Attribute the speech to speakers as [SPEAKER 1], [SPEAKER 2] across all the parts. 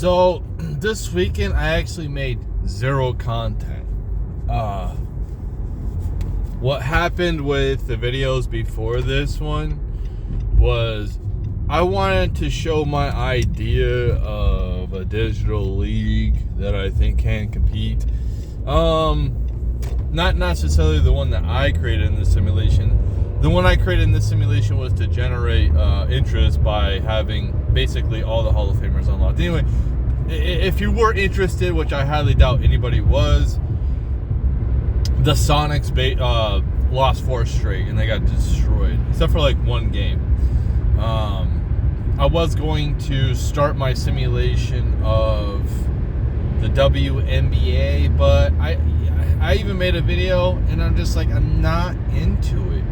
[SPEAKER 1] So this weekend I actually made zero content. What happened with the videos before this one was I wanted to show my idea of a digital league that I think can compete. Not necessarily the one that I created in the simulation. The one I created in this simulation was to generate interest by having basically all the Hall of Famers unlocked. Anyway, if you were interested, which I highly doubt anybody was, the Sonics lost 4 straight and they got destroyed, except for like one game. I was going to start my simulation of the WNBA, but I even made a video and I'm just like, I'm not into it.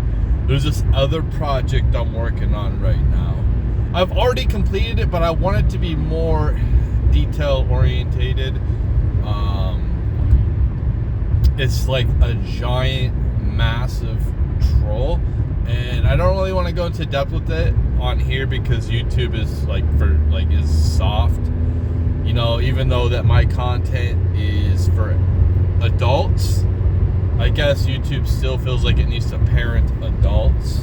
[SPEAKER 1] There's this other project I'm working on right now. I've already completed it, but I want it to be more detail orientated. It's like a giant, massive troll, and I don't really want to go into depth with it on here because YouTube is is soft. You know, even though that my content is for adults, I guess YouTube still feels like it needs to parent adults.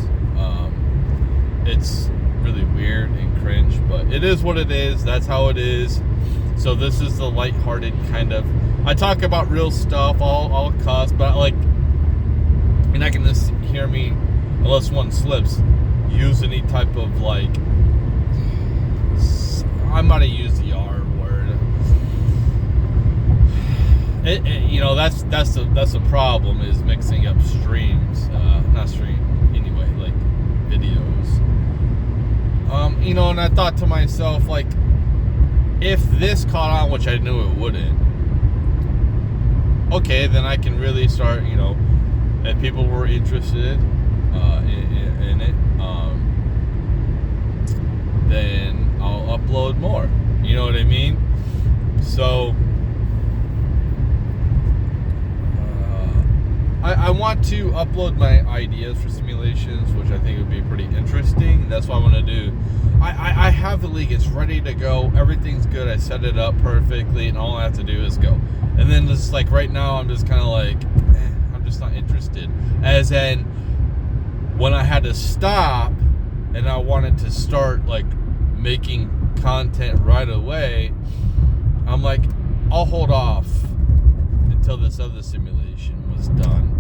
[SPEAKER 1] It's really weird and cringe, but it is what it is. That's how it is. So this is the lighthearted kind of. I talk about real stuff. I'll cuss, but you're not gonna hear me unless one slips. Use any type of I'm gonna use the R word. That's the problem is mixing up streams, not stream anyway, like videos. And I thought to myself, if this caught on, which I knew it wouldn't, okay, then I can really start, if people were interested in it, then I'll upload more. You know what I mean? So I want to upload my ideas for simulations, which I think would be pretty interesting. That's what I want to do. I have the league. It's ready to go. Everything's good. I set it up perfectly, and all I have to do is go. And then just right now, I'm just kind of I'm just not interested. As in, when I had to stop and I wanted to start making content right away, I'm like, I'll hold off until this other simulation was done.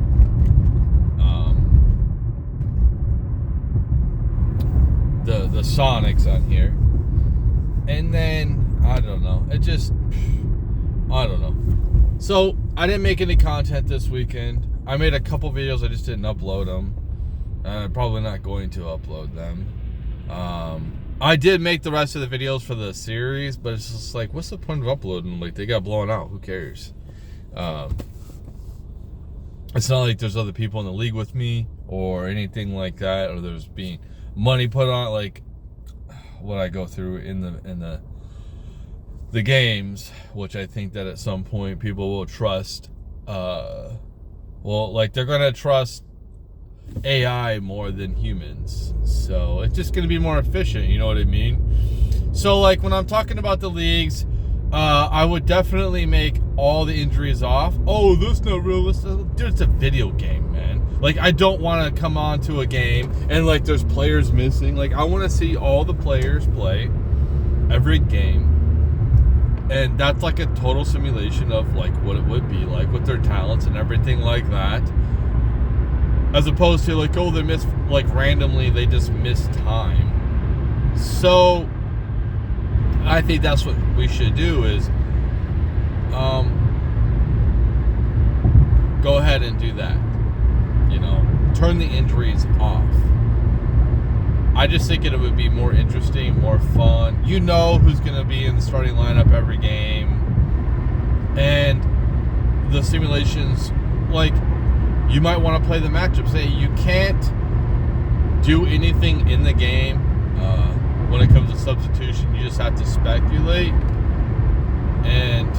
[SPEAKER 1] The Sonics on here, and then I don't know. I don't know. So I didn't make any content this weekend. I made a couple videos. I just didn't upload them. I'm probably not going to upload them. I did make the rest of the videos for the series, but it's just what's the point of uploading? They got blown out. Who cares? It's not like there's other people in the league with me or anything like that, or there's being money put on what I go through in the games, which I think that at some point people will trust. They're gonna trust AI more than humans, so it's just gonna be more efficient. You know what I mean? So when I'm talking about the leagues, I would definitely make all the injuries off. Oh, that's not realistic. Dude, it's a video game, man. I don't want to come on to a game and there's players missing. I want to see all the players play every game. And that's a total simulation of what it would be with their talents and everything like that. As opposed to they miss randomly, they just miss time. So I think that's what we should do is go ahead and do that. Turn the injuries off. I just think it would be more interesting, more fun. You know who's going to be in the starting lineup every game. And the simulations, you might want to play the matchups. Hey, you can't do anything in the game when it comes to substitution. You just have to speculate. And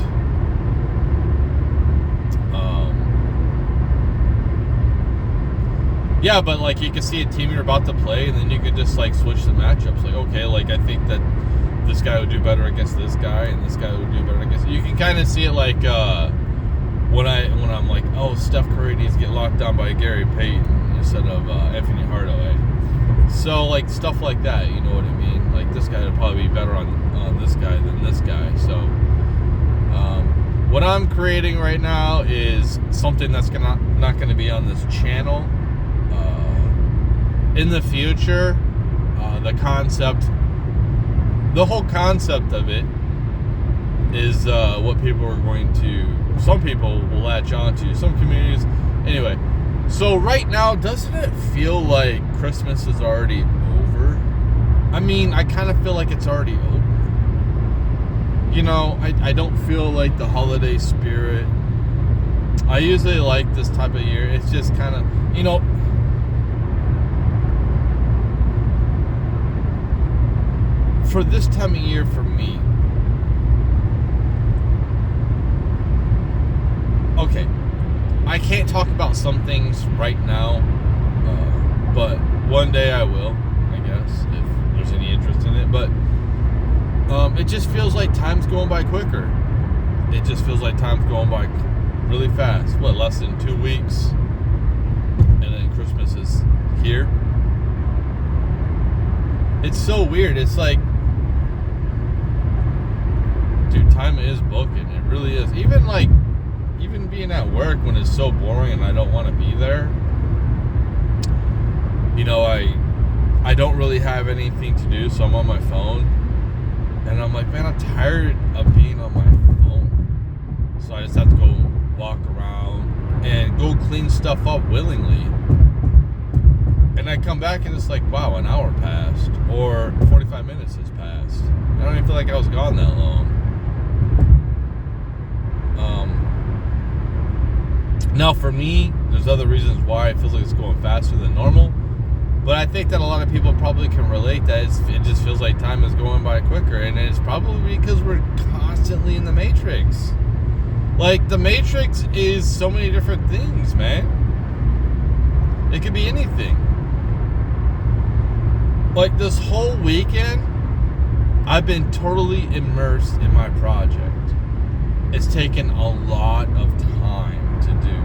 [SPEAKER 1] yeah, but you can see a team you're about to play, and then you could just switch the matchups. Okay, I think that this guy would do better against this guy, and this guy would do better against. You can kind of see it like when I'm like, oh, Steph Curry needs to get locked down by Gary Payton instead of Anthony Hardaway. So like stuff like that, you know what I mean? Like this guy would probably be better on this guy than this guy. So what I'm creating right now is something that's not gonna be on this channel. In the future, the whole concept of it is what people are going to. Some people will latch on to. Some communities, anyway. So right now, doesn't it feel like Christmas is already over? I mean, I kind of feel like it's already over. You know, I don't feel like the holiday spirit. I usually like this type of year. It's just kind of, you know, for this time of year for me, okay, I can't talk about some things right now, but one day I will, I guess, if there's any interest in it. But it just feels like time's going by quicker. It just feels like time's going by really fast. What, less than 2 weeks? And then Christmas is here. It's so weird. It's like, dude, time is booking. It really is. Even being at work when it's so boring and I don't want to be there. You know, I don't really have anything to do, so I'm on my phone. And I'm like, man, I'm tired of being on my phone. So I just have to go walk around and go clean stuff up willingly. And I come back and it's like, wow, an hour passed. Or 45 minutes has passed. I don't even feel like I was gone that long. Now for me, there's other reasons why it feels like it's going faster than normal. But I think that a lot of people probably can relate that it just feels like time is going by quicker. And it's probably because we're constantly in the Matrix. Like, the Matrix is so many different things, man. It could be anything. Like, this whole weekend, I've been totally immersed in my project. It's taken a lot of time to do.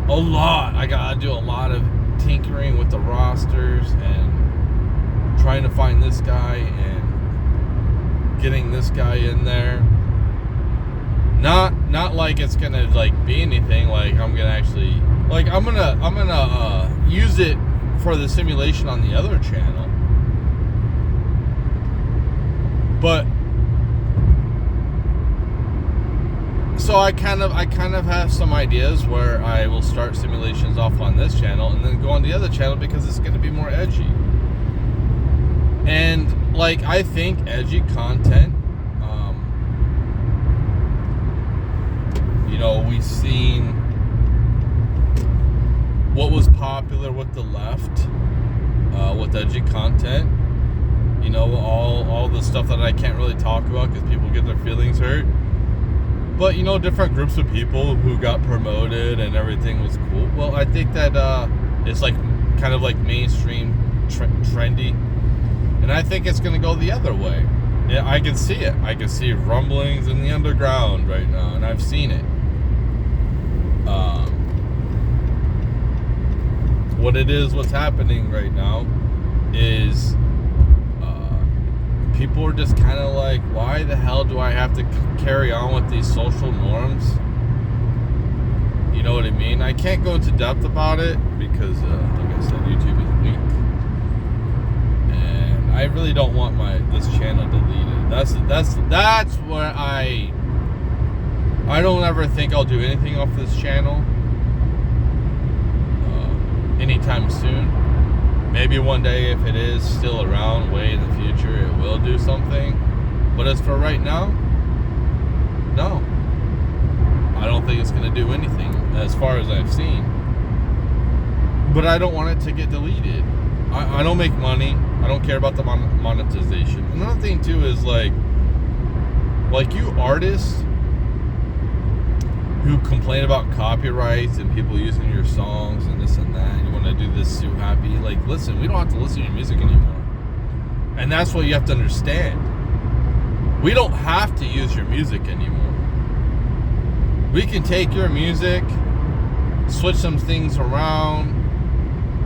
[SPEAKER 1] A lot. I gotta do a lot of tinkering with the rosters and trying to find this guy and getting this guy in there. Not like it's gonna like be anything. Like I'm gonna actually I'm gonna use it for the simulation on the other channel. But so I kind of have some ideas where I will start simulations off on this channel and then go on the other channel because it's going to be more edgy. And like I think edgy content, you know, we've seen what was popular with the left, with edgy content. You know, all the stuff that I can't really talk about because people get their feelings hurt. But, you know, different groups of people who got promoted and everything was cool. Well, I think that it's like kind of like mainstream trendy. And I think it's going to go the other way. Yeah, I can see it. I can see rumblings in the underground right now, and I've seen it. What's happening right now is people are just kind of like, why the hell do I have to carry on with these social norms? You know what I mean? I can't go into depth about it because, like I said, YouTube is weak. And I really don't want this channel deleted. That's where I don't ever think I'll do anything off this channel anytime soon. Maybe one day, if it is still around way in the future, it will do something. But as for right now, no. I don't think it's going to do anything as far as I've seen. But I don't want it to get deleted. I don't make money. I don't care about the monetization. Another thing, too, is like you artists who complain about copyrights and people using your songs and this and that, and you want to do this too happy, like, listen, we don't have to listen to your music anymore. And that's what you have to understand. We don't have to use your music anymore. We can take your music, switch some things around,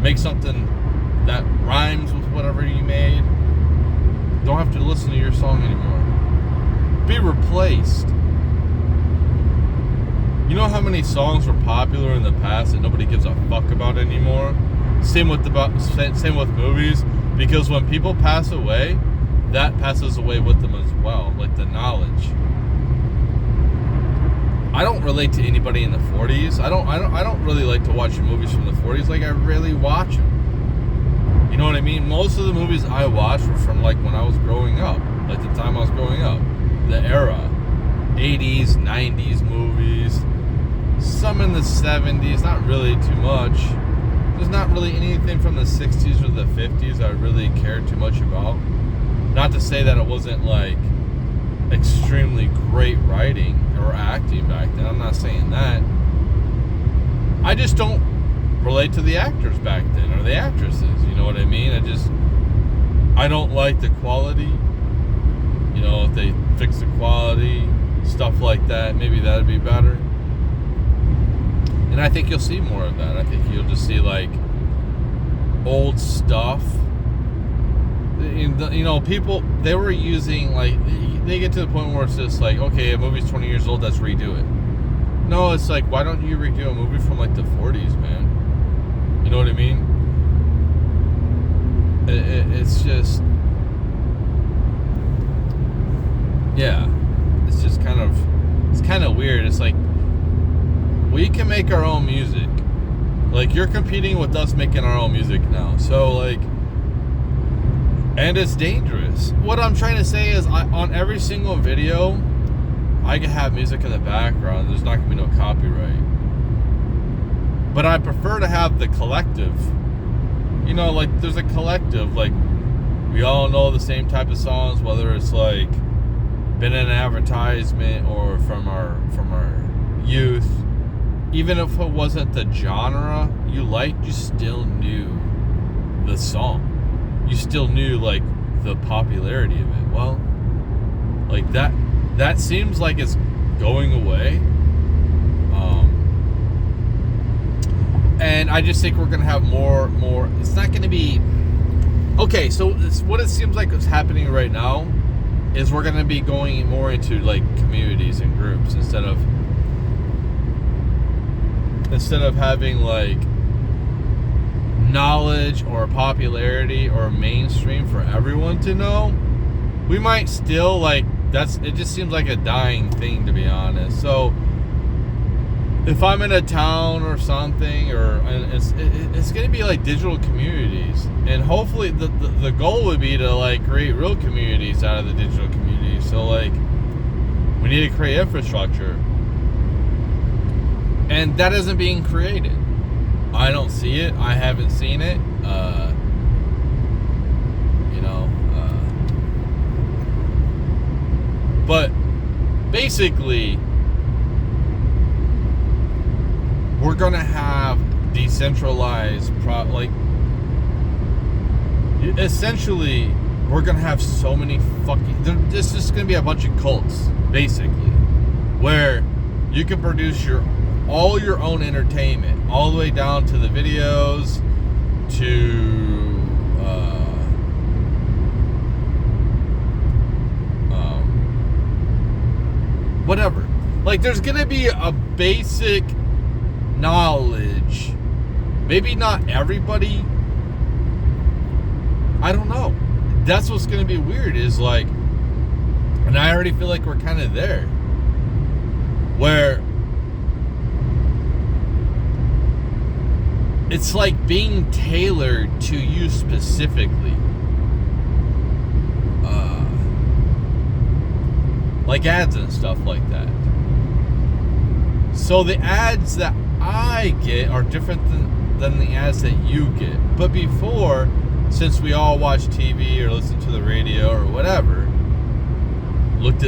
[SPEAKER 1] make something that rhymes with whatever you made. Don't have to listen to your song anymore. Be replaced. You know how many songs were popular in the past that nobody gives a fuck about anymore? Same with movies, because when people pass away, that passes away with them as well, like the knowledge. I don't relate to anybody in the 40s. I don't really like to watch movies from the 40s. Like, I rarely watch them. You know what I mean? Most of the movies I watched were from like when I was growing up, like the time I was growing up, the era, 80s, 90s movies, some in the 70s, not really too much. There's not really anything from the 60s or the 50s I really cared too much about. Not to say that it wasn't like extremely great writing or acting back then. I'm not saying that. I just don't relate to the actors back then or the actresses. You know what I mean? I don't like the quality. You know, if they fix the quality, stuff like that, maybe that'd be better. And I think you'll see more of that. I think you'll just see like old stuff. You know, people, they were using like, they get to the point where it's just like, okay, a movie's 20 years old, let's redo it. No, it's like, why don't you redo a movie from like the 40s, man? You know what I mean? It's just, yeah, it's just kind of weird. It's like, we can make our own music. Like, you're competing with us making our own music now. So, like, and it's dangerous. What I'm trying to say is, on every single video, I can have music in the background. There's not going to be no copyright. But I prefer to have the collective. You know, like, there's a collective. Like, we all know the same type of songs, whether it's, like, been in an advertisement or from our youth. Even if it wasn't the genre you liked, you still knew the song. You still knew, like, the popularity of it. Well, like, that seems like it's going away. And I just think we're going to have more. It's not going to be... Okay, so what it seems like is happening right now is we're going to be going more into, like, communities and groups instead of having, like, knowledge or popularity or mainstream for everyone to know. We might still, like, it just seems like a dying thing, to be honest. So if I'm in a town or something, it's going to be like digital communities, and hopefully the goal would be to, like, create real communities out of the digital communities. So, like, we need to create infrastructure, and that isn't being created. I don't see it. I haven't seen it. But basically, we're going to have decentralized, essentially, we're going to have so many this is going to be a bunch of cults, basically, where you can produce all your own entertainment, all the way down to the videos, to whatever. Like, there's gonna be a basic knowledge. Maybe not everybody. I don't know. That's what's gonna be weird, is like, and I already feel like we're kind of there, where it's like being tailored to you specifically. Like ads and stuff like that. So the ads that I get are different than the ads that you get. But before, since we all watch TV or listen to the radio or whatever,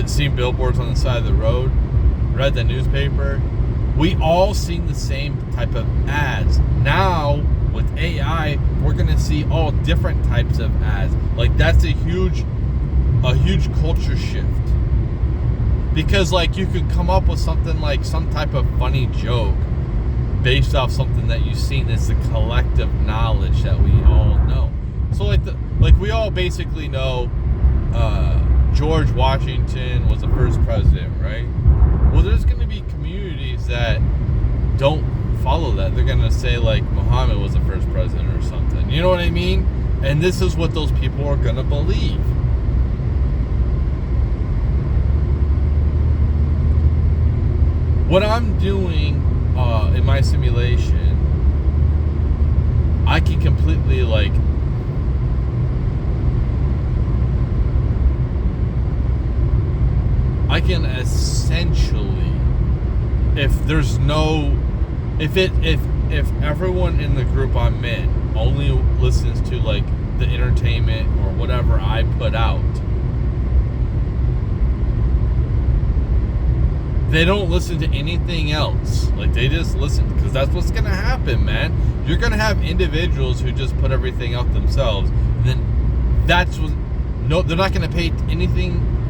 [SPEAKER 1] seen billboards on the side of the road, read the newspaper, we all seen the same type of ads. Now, with AI, we're going to see all different types of ads. Like, that's a huge culture shift. Because, like, you could come up with something like some type of funny joke based off something that you've seen. It's the collective knowledge that we all know. So, like we all basically know George Washington was the first president, right? Well, there's going to be communities that don't follow that. They're going to say, like, Muhammad was the first president or something. You know what I mean? And this is what those people are going to believe. What I'm doing in my simulation, I can completely, like, I can essentially, if everyone in the group I'm in only listens to, like, the entertainment or whatever I put out, they don't listen to anything else. Like, they just listen, because that's what's gonna happen, man. You're gonna have individuals who just put everything out themselves, and then they're not gonna pay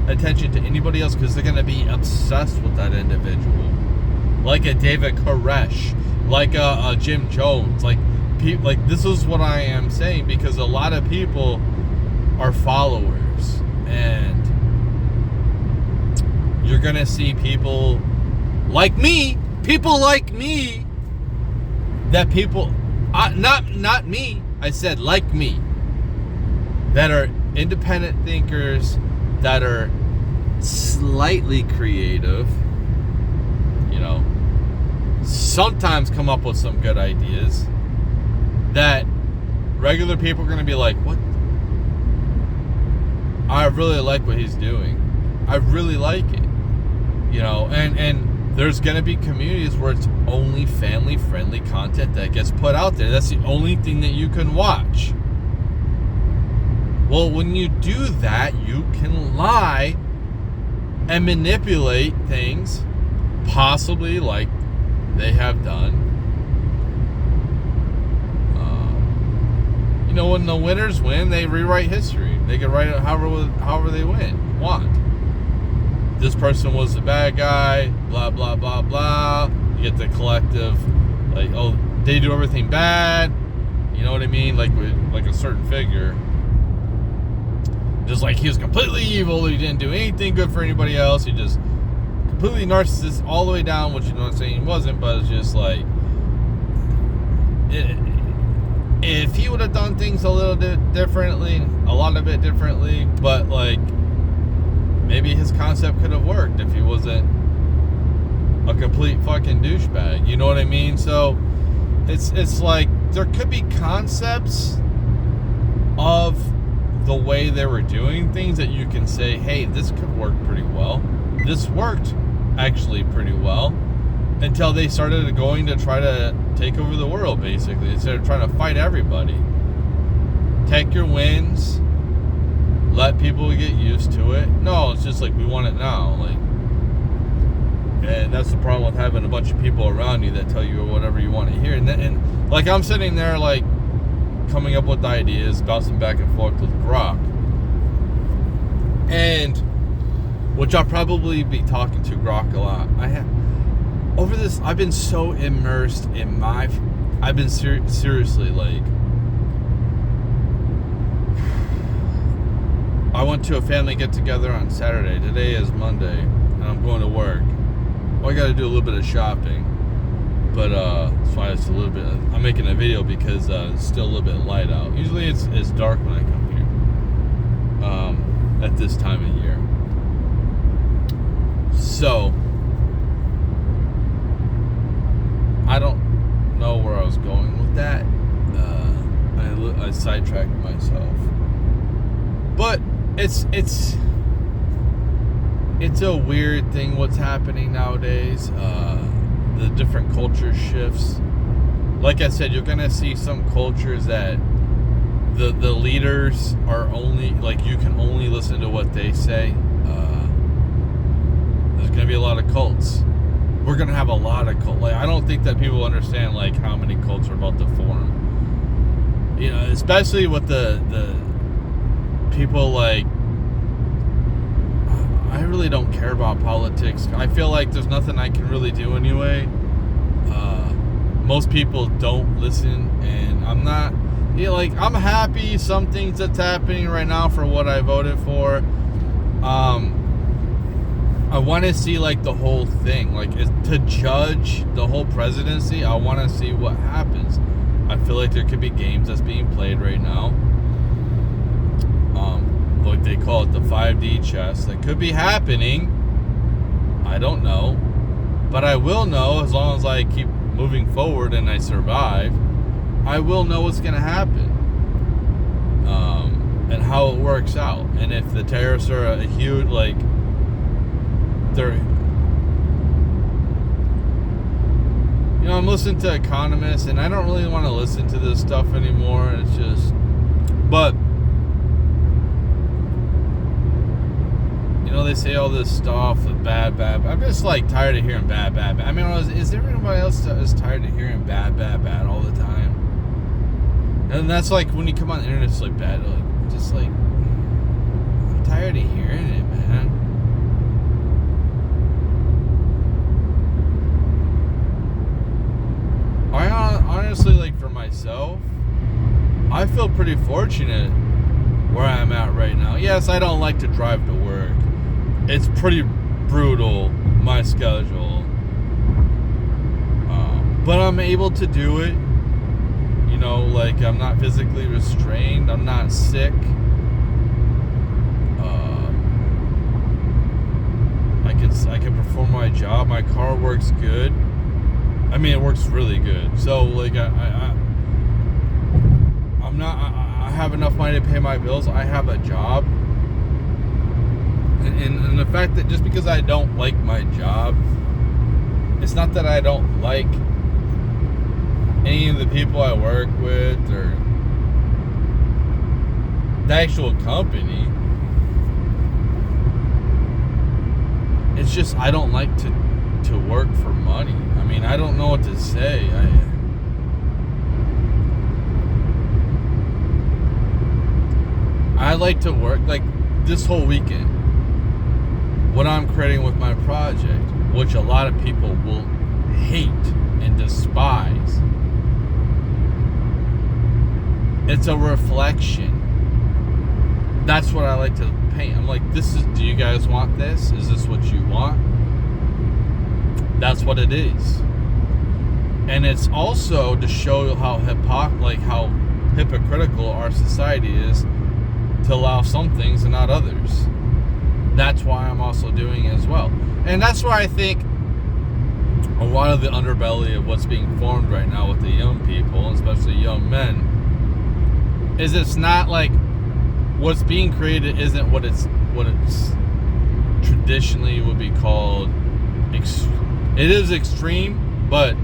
[SPEAKER 1] attention to anybody else, because they're gonna be obsessed with that individual, like a David Koresh, like a Jim Jones. Like this is what I am saying, because a lot of people are followers, and you're gonna see people like me, not me, I said like me, that are independent thinkers, that are slightly creative, you know, sometimes come up with some good ideas that regular people are going to be like, what? I really like what he's doing. I really like it. You know, and there's going to be communities where it's only family-friendly content that gets put out there. That's the only thing that you can watch. Well, when you do that, you can lie and manipulate things, possibly like they have done. You know, when the winners win, they rewrite history. They can write it however they want. This person was the bad guy, blah, blah, blah, blah. You get the collective, like, oh, they do everything bad. You know what I mean? Like with like a certain figure. Just like he was completely evil. He didn't do anything good for anybody else. He just completely narcissist all the way down, which, you know what I'm saying, he wasn't, but it's just like, if he would have done things a little bit differently, a lot of it differently, but like, maybe his concept could have worked if he wasn't a complete fucking douchebag. You know what I mean? So it's like there could be concepts of the way they were doing things that you can say, hey, this could work pretty well. This worked actually pretty well, until they started going to try to take over the world, basically. Instead of trying to fight everybody. Take your wins. Let people get used to it. No, it's just like, we want it now. Like, and that's the problem with having a bunch of people around you that tell you whatever you want to hear. And like, I'm sitting there, like, coming up with ideas, bouncing back and forth with Grok. And, which I'll probably be talking to Grok a lot. I've been so immersed in I've been seriously, like, I went to a family get-together on Saturday. Today is Monday, and I'm going to work. Well, I got to do a little bit of shopping, but that's why it's a little bit. I'm making a video because it's still a little bit light out. Usually it's dark when I come here at this time of year. So I don't know where I was going with that. I sidetracked myself, but it's a weird thing what's happening nowadays. The different culture shifts. Like I said, you're gonna see some cultures that the leaders are only, like, you can only listen to what they say. There's gonna be a lot of cults. We're gonna have a lot of cults. Like, I don't think that people understand, like, how many cults are about to form. You know, especially with the people, like, I really really don't care about politics. I feel like there's nothing I can really do anyway. Most people don't listen, and I'm not, I'm happy some things that's happening right now for what I voted for. I want to see like the whole thing, like to judge the whole presidency. I want to see what happens. I feel like there could be games that's being played right now. Like they call it the 5D chess that could be happening. I don't know, but I will know as long as I keep moving forward and I survive. I will know what's going to happen, and how it works out. And if the terrorists are a huge, like, they're, I'm listening to economists, and I don't really want to listen to this stuff anymore. It's just, but, they say all this stuff, bad. I'm just, like, tired of hearing bad. I mean, is everybody else is tired of hearing bad all the time? And that's, like, when you come on the internet, it's, like, bad. Like, just, like, I'm tired of hearing it, man. I honestly, like, for myself, I feel pretty fortunate where I'm at right now. Yes, I don't like to drive to work. It's pretty brutal, my schedule. But I'm able to do it. Like, I'm not physically restrained. I'm not sick. I can perform my job. My car works good. I mean, it works really good. So, like, I have enough money to pay my bills. I have a job. And the fact that just because I don't like my job, it's not that I don't like any of the people I work with or the actual company. It's just I don't like to work for money. I mean, I don't know what to say. I like to work, like, this whole weekend, what I'm creating with my project, which a lot of people will hate and despise. It's a reflection. That's what I like to paint. I'm like, do you guys want this? Is this what you want? That's what it is. And it's also to show how hypocritical our society is to allow some things and not others. That's why I'm also doing it as well. And that's why I think a lot of the underbelly of what's being formed right now with the young people, especially young men, is it's not like what's being created isn't what it's traditionally would be called. It is extreme, but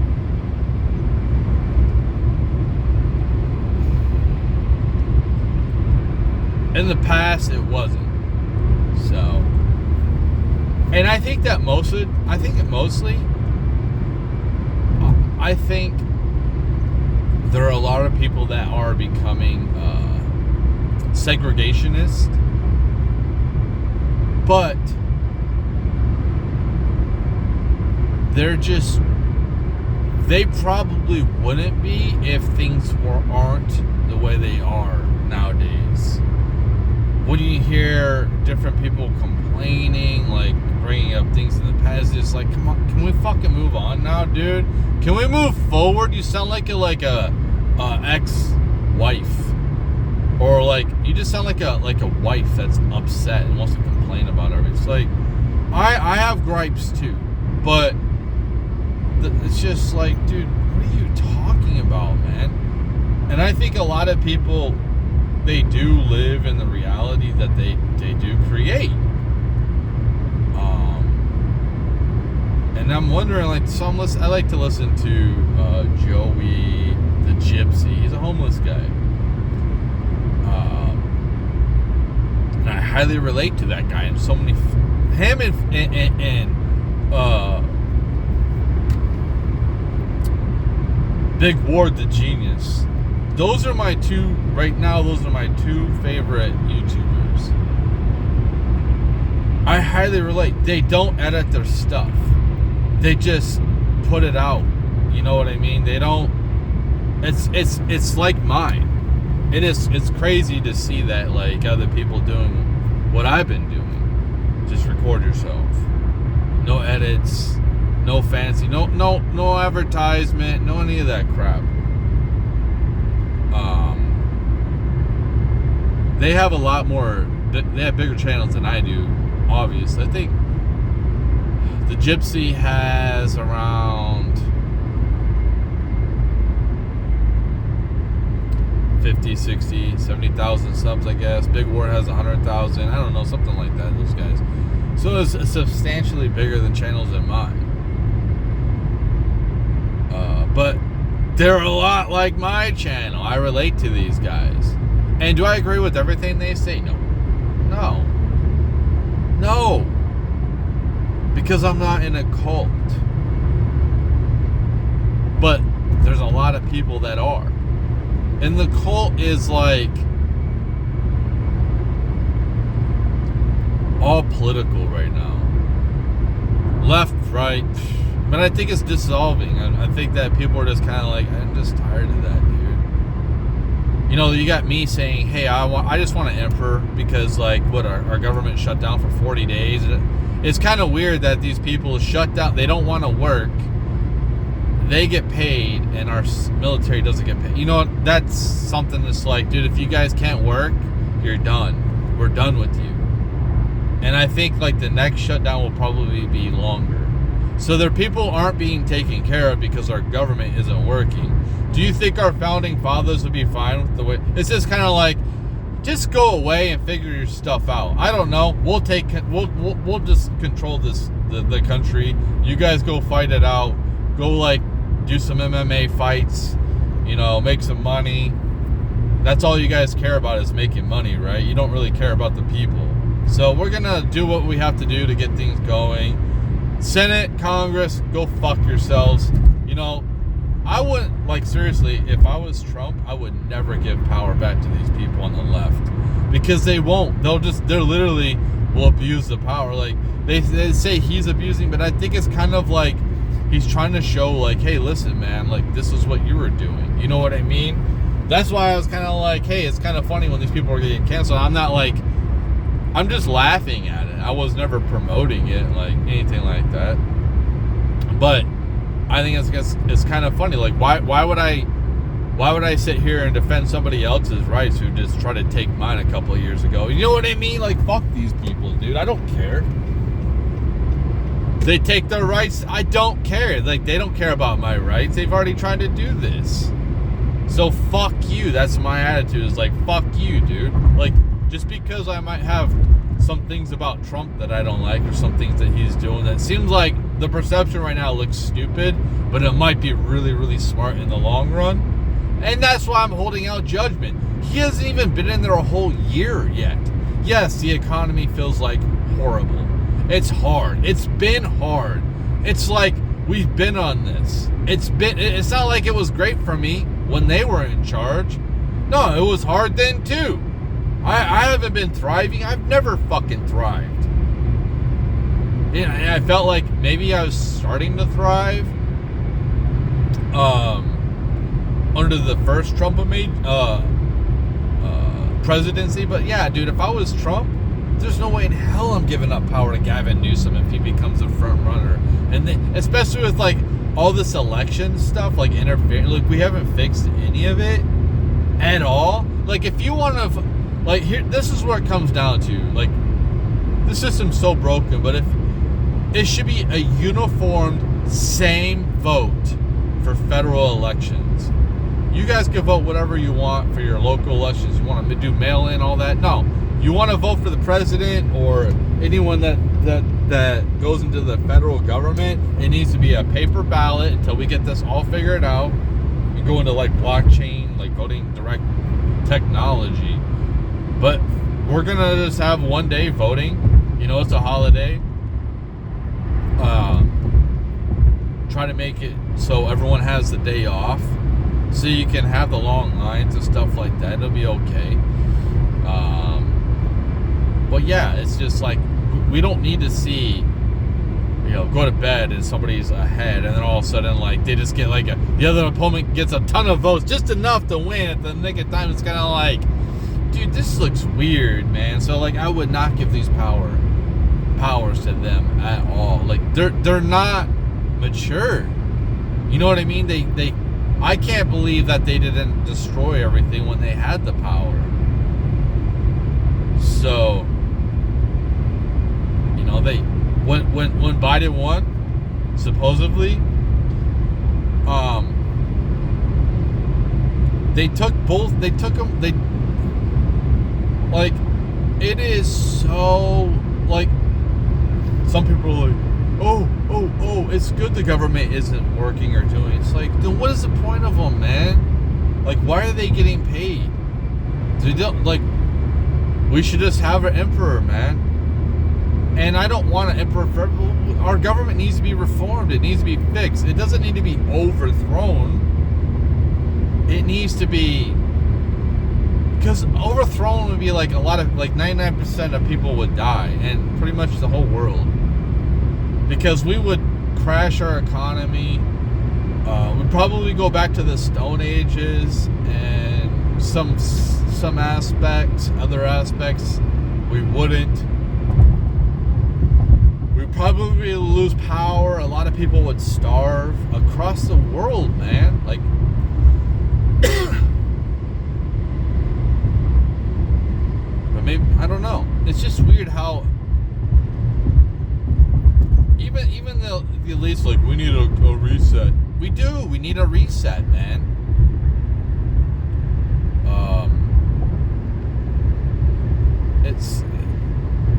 [SPEAKER 1] in the past it wasn't. So, and I think mostly there are a lot of people that are becoming segregationist, but they probably wouldn't be if things aren't the way they are nowadays. When you hear different people complaining, like bringing up things in the past, it's like, come on, can we fucking move on now, dude? Can we move forward? You sound like a ex-wife, or like you just sound like a wife that's upset and wants to complain about everything. It's like I have gripes too, but it's just like, dude, what are you talking about, man? And I think a lot of people, they do live in the reality that they do create. And I'm wondering, like, I like to listen to Joey the Gypsy. He's a homeless guy. And I highly relate to that guy. And so many, him and Big Ward the Genius. Those are my two favorite YouTubers. I highly relate. They don't edit their stuff. They just put it out. You know what I mean? They don't. It's like mine. It's crazy to see that, like, other people doing what I've been doing. Just record yourself. No edits. No fancy. No advertisement. No any of that crap. They have a lot more. They have bigger channels than I do. Obviously, I think the Gypsy has around 50, 60, 70,000 subs, I guess. Big War has 100,000. I don't know, something like that, those guys. So it's substantially bigger than channels than mine. But they're a lot like my channel. I relate to these guys. And do I agree with everything they say? No. Because I'm not in a cult. But there's a lot of people that are. And the cult is like all political right now. Left, right. But I think it's dissolving. I think that people are just kind of like, I'm just tired of that, dude. You know, you got me saying, hey, I just want an emperor because, like, what, our government shut down for 40 days. It's kind of weird that these people shut down. They don't want to work. They get paid, and our military doesn't get paid. You know, that's something that's like, dude, if you guys can't work, you're done. We're done with you. And I think, like, the next shutdown will probably be longer. So their people aren't being taken care of because our government isn't working. Do you think our founding fathers would be fine with the way? It's just kind of like, just go away and figure your stuff out. I don't know. We'll just control the country. You guys go fight it out. Go, like, do some MMA fights. You know, make some money. That's all you guys care about is making money, right? You don't really care about the people. So we're gonna do what we have to do to get things going. Senate, Congress, go fuck yourselves. You know, I wouldn't, like, seriously, if I was Trump, I would never give power back to these people on the left. Because they won't. They're literally will abuse the power. Like, they say he's abusing, but I think it's kind of like he's trying to show, like, hey, listen, man, like, this is what you were doing. You know what I mean? That's why I was kind of like, hey, it's kind of funny when these people are getting canceled. I'm not like, I'm just laughing at it. I was never promoting it, like, anything like that. But I think it's kind of funny. Like, why would I sit here and defend somebody else's rights who just tried to take mine a couple of years ago? You know what I mean? Like, fuck these people, dude. I don't care. They take their rights. I don't care. Like, they don't care about my rights. They've already tried to do this. So fuck you. That's my attitude. Is like, fuck you, dude. Like, just because I might have some things about Trump that I don't like, or some things that he's doing that seems like the perception right now looks stupid, but it might be really, really smart in the long run. And that's why I'm holding out judgment. He hasn't even been in there a whole year yet. Yes, the economy feels like horrible. It's hard. It's been hard. It's like we've been on this. It's not like it was great for me when they were in charge. No, it was hard then too. I haven't been thriving. I've never fucking thrived. And I felt like maybe I was starting to thrive under the first Trump presidency. But yeah, dude, if I was Trump, there's no way in hell I'm giving up power to Gavin Newsom if he becomes a front runner. And especially with, like, all this election stuff, like, interfering. Like, we haven't fixed any of it at all. Like, if you want to, like, here, this is where it comes down to. Like, the system's so broken, but if it should be a uniformed, same vote for federal elections. You guys can vote whatever you want for your local elections. You want to do mail-in, all that. No, you want to vote for the president or anyone that goes into the federal government. It needs to be a paper ballot until we get this all figured out. You go into, like, blockchain, like voting direct technology. But we're gonna just have one day voting. You know, it's a holiday. Try to make it so everyone has the day off, so you can have the long lines and stuff like that. It'll be okay. But yeah, it's just like we don't need to see, go to bed and somebody's ahead, and then all of a sudden, like, they just get, like, the other opponent gets a ton of votes, just enough to win at the nick of time. It's kind of like, dude, this looks weird, man. So, like, I would not give these powers to them at all. Like, they're not mature. You know what I mean? I can't believe that they didn't destroy everything when they had the power. So, they when Biden won, supposedly, they took them. Like, it is so, like, some people are like, oh, it's good the government isn't working or doing. It's like, then what is the point of them, man? Like, why are they getting paid? Like, we should just have an emperor, man. And I don't want an emperor for... Our government needs to be reformed. It needs to be fixed. It doesn't need to be overthrown. It needs to be... Because overthrown would be like a lot of... Like 99% of people would die. And pretty much the whole world. Because we would crash our economy. We'd probably go back to the Stone Ages. And some aspects, other aspects, we wouldn't. We'd probably lose power. A lot of people would starve across the world, man. Like, but maybe, I don't know. It's just weird how even the elites, like, we need a reset. We do. We need a reset, man.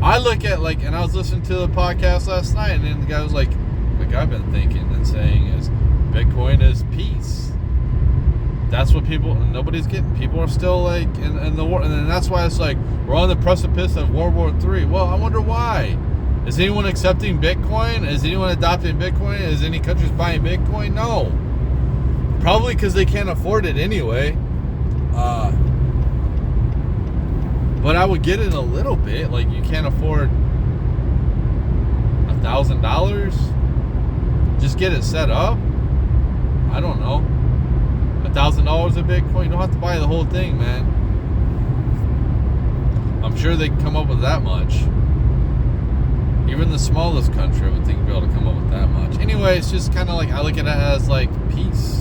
[SPEAKER 1] I look at, like, and I was listening to the podcast last night, and then the guy was like I've been thinking and saying is, Bitcoin is peace. That's what nobody's getting. People are still, like, in the war, and then that's why it's like, we're on the precipice of World War III. Well, I wonder why. Is anyone accepting Bitcoin? Is anyone adopting Bitcoin? Is any countries buying Bitcoin? No. Probably because they can't afford it anyway. But I would get it a little bit. Like, you can't afford $1,000. Just get it set up. I don't know. $1,000 a Bitcoin. You don't have to buy the whole thing, man. I'm sure they can come up with that much. Even the smallest country, I would think, would be able to come up with that much. Anyway, it's just kind of like, I look at it as, like, peace.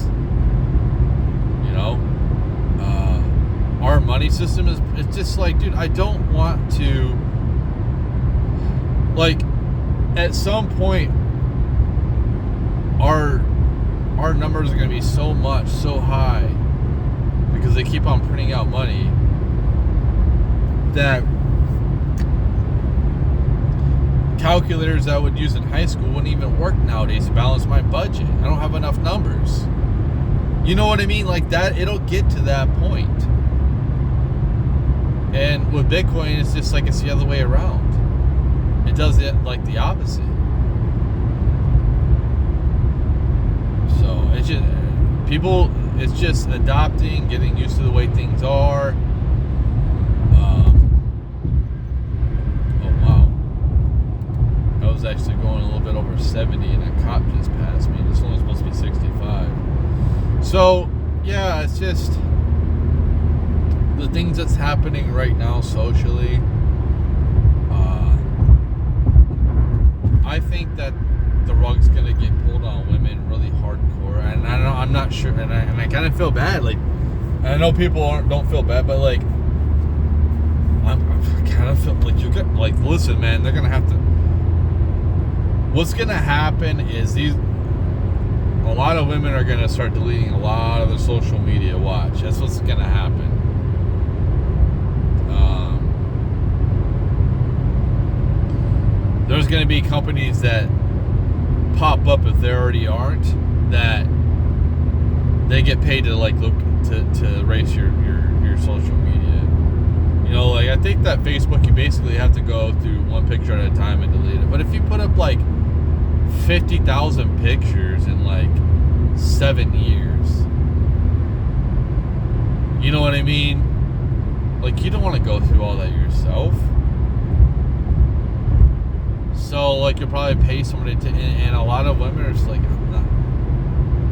[SPEAKER 1] Our money system it's just like, dude, I don't want to, like, at some point, our numbers are going to be so high, because they keep on printing out money, that calculators I would use in high school wouldn't even work nowadays to balance my budget. I don't have enough numbers. You know what I mean? Like that, it'll get to that point. And with Bitcoin, it's just like, it's the other way around. It does it like the opposite. So it's just it's just adopting, getting used to the way things are. Oh wow, I was actually going a little bit over 70, and a cop just passed me. This one's supposed to be 65. So yeah, it's just the things that's happening right now socially. I think that the rug's gonna get pulled on women really hardcore, and I'm not sure, and I kind of feel bad. Like, I know people don't feel bad, but like, I kind of feel like listen, man, they're gonna have to. What's gonna happen is a lot of women are gonna start deleting a lot of their social media. Watch, that's what's gonna happen. There's going to be companies that pop up, if there already aren't, that they get paid to like look to erase your social media. You know, like, I think that Facebook, you basically have to go through one picture at a time and delete it. But if you put up like 50,000 pictures in like 7 years, you know what I mean? Like, you don't want to go through all that yourself. So, like, you'll probably pay somebody to, and a lot of women are just like,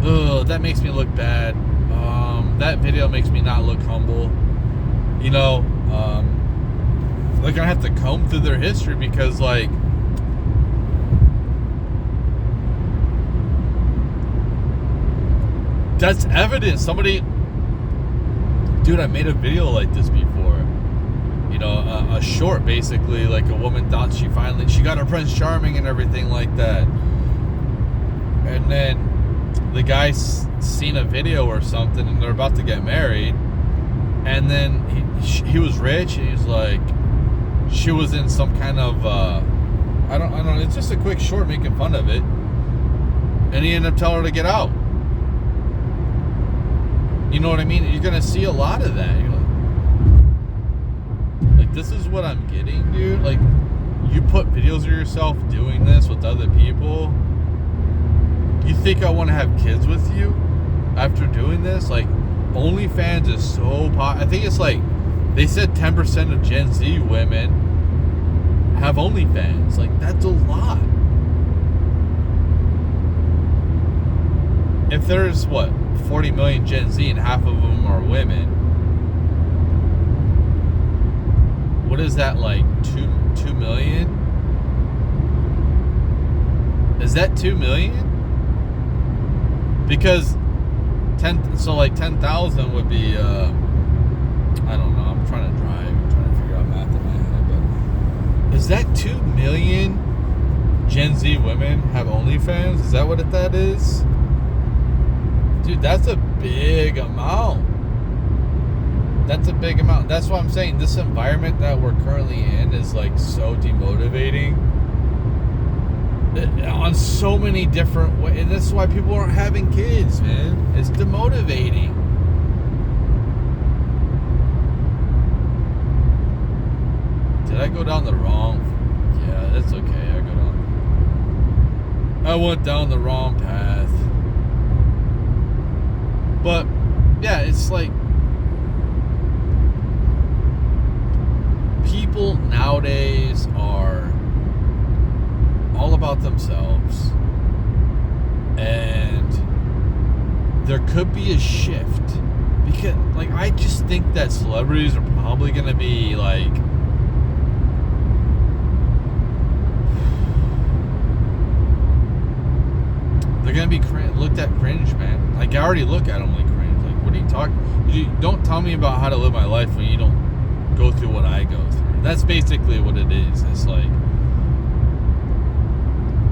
[SPEAKER 1] ugh, that makes me look bad. That video makes me not look humble. You know, they're gonna have to comb through their history because, like, that's evidence. Somebody, dude, I made a video like this before. You know, a short, basically, like a woman thought she got her Prince Charming and everything like that. And then the guy's seen a video or something and they're about to get married. And then he was rich and he's like, she was in some kind of, I don't know, it's just a quick short making fun of it. And he ended up telling her to get out. You know what I mean? You're going to see a lot of that. You're like, this is what I'm getting, dude. Like, you put videos of yourself doing this with other people. You think I want to have kids with you after doing this? Like, OnlyFans is so popular. I think it's like, they said 10% of Gen Z women have OnlyFans. Like, that's a lot. If there's, 40 million Gen Z and half of them are women, what is that, like 2 million? Is that 2 million? Because 10,000 would be I don't know, I'm trying to drive, I'm trying to figure out math in my head, but is that 2 million Gen Z women have OnlyFans? Is that what that is? Dude, that's a big amount. That's a big amount. That's why I'm saying this environment that we're currently in is like so demotivating on so many different ways. And this is why people aren't having kids, man. It's demotivating. Did I go down the wrong? Yeah, that's okay. I went down the wrong path. But yeah, it's like people nowadays are all about themselves, and there could be a shift because, like, I just think that celebrities are probably going to be like, they're going to be looked at cringe, man. Like, I already look at them like cringe. Like, what are you talking? You don't tell me about how to live my life when you don't go through what I go through. That's basically what it is. It's like,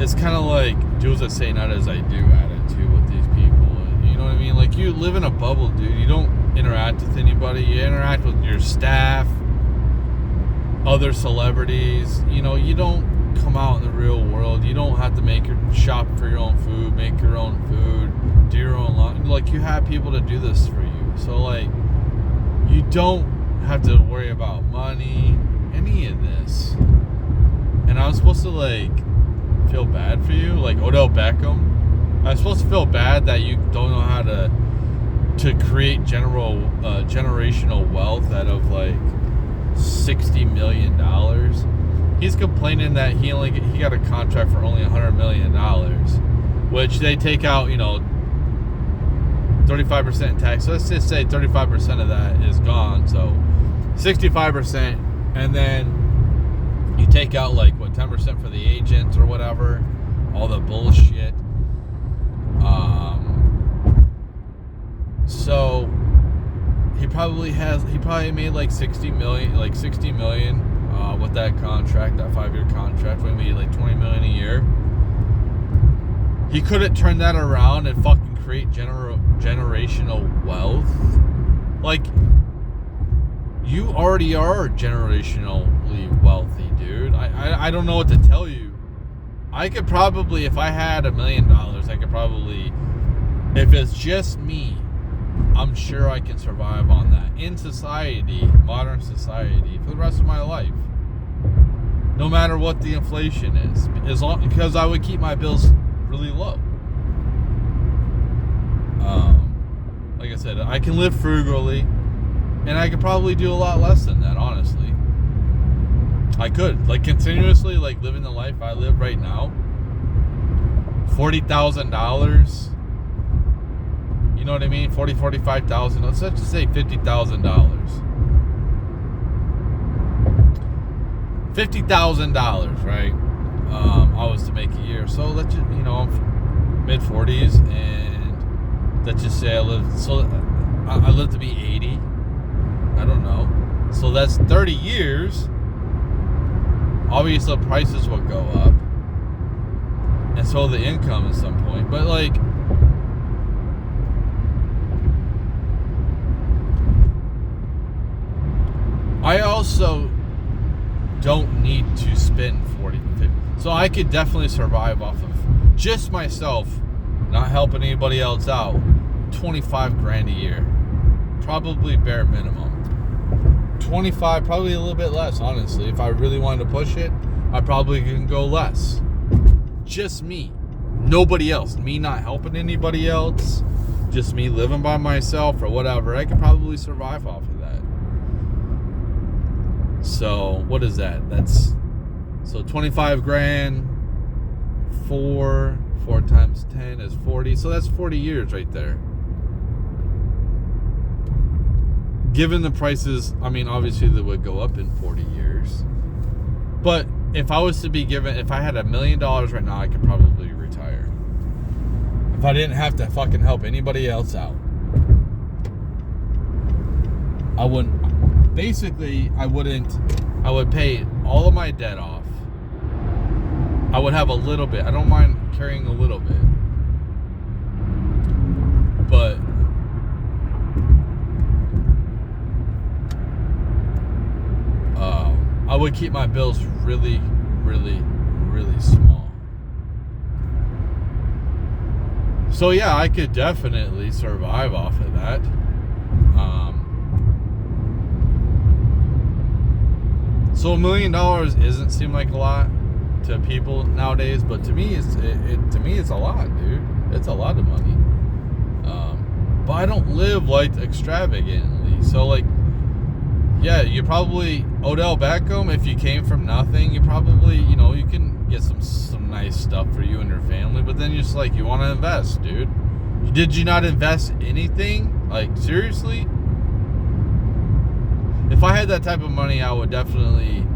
[SPEAKER 1] it's kind of like do as I say, not as I do attitude with these people. You know what I mean? Like, you live in a bubble, dude. You don't interact with anybody. You interact with your staff, other celebrities. You know, you don't come out in the real world. You don't have to shop for your own food, make your own food, do your own laundry. Like, you have people to do this for you. So, like, you don't have to worry about money, any of this. And I'm supposed to, like, feel bad for you, like Odell Beckham. I'm supposed to feel bad that you don't know how to create generational wealth out of like $60 million. He's complaining that he got a contract for only $100 million, which they take out, 35% in tax. So let's just say 35% of that is gone. So 65%, and then you take out 10% for the agent or whatever, all the bullshit. So he probably made like 60 million with that contract, that 5-year contract. We made like 20 million a year. He couldn't turn that around and fucking create generational wealth. Like, you already are generationally wealthy, dude. I don't know what to tell you. I could probably, if I had $1 million, I could probably, if it's just me, I'm sure I can survive on that in society, modern society, for the rest of my life. No matter what the inflation is, because I would keep my bills really low. Like I said, I can live frugally, and I could probably do a lot less than that, honestly. I could, like, continuously, like, living the life I live right now. $40,000. You know what I mean? 40, 45,000. Let's just say $50,000. $50,000, right? I was to make a year. So let's just, I'm mid 40s, and let's just say I live to be 80. I don't know. So that's 30 years. Obviously, prices will go up, and so the income at some point. But like, I also don't need to spend 40, 50. So I could definitely survive off of just myself, not helping anybody else out. 25 grand a year, probably bare minimum. 25, probably a little bit less, honestly. If I really wanted to push it, I probably can go less. Just me, nobody else. Me not helping anybody else, just me living by myself or whatever. I could probably survive off of that. So what is that? So 25 grand. 4 times 10 is 40. So that's 40 years right there. Given the prices, I mean, obviously they would go up in 40 years. But if I was to be given, if I had $1 million right now, I could probably retire. If I didn't have to fucking help anybody else out. I would pay all of my debt off. I would have a little bit. I don't mind carrying a little bit. But I would keep my bills really, really, really small. So yeah, I could definitely survive off of that. So $1 million doesn't seem like a lot to people nowadays, but to me, it's a lot, dude. It's a lot of money. But I don't live like extravagantly, so like. Yeah, you probably, Odell Beckham, if you came from nothing, you probably, you can get some nice stuff for you and your family, but then you're just like, you want to invest, dude. Did you not invest anything? Like, seriously? If I had that type of money, I would definitely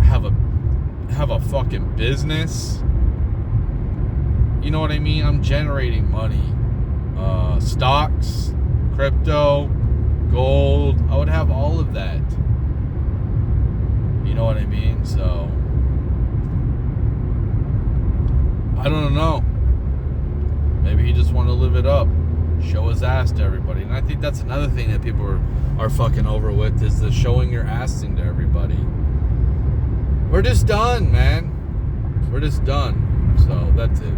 [SPEAKER 1] have a fucking business. You know what I mean? I'm generating money. Stocks, crypto, gold, I would have all of that. You know what I mean? So I don't know. Maybe he just wanted to live it up, show his ass to everybody. And I think that's another thing that people are fucking over with, is the showing your ass thing to everybody. We're just done, man. We're just done. So that's it.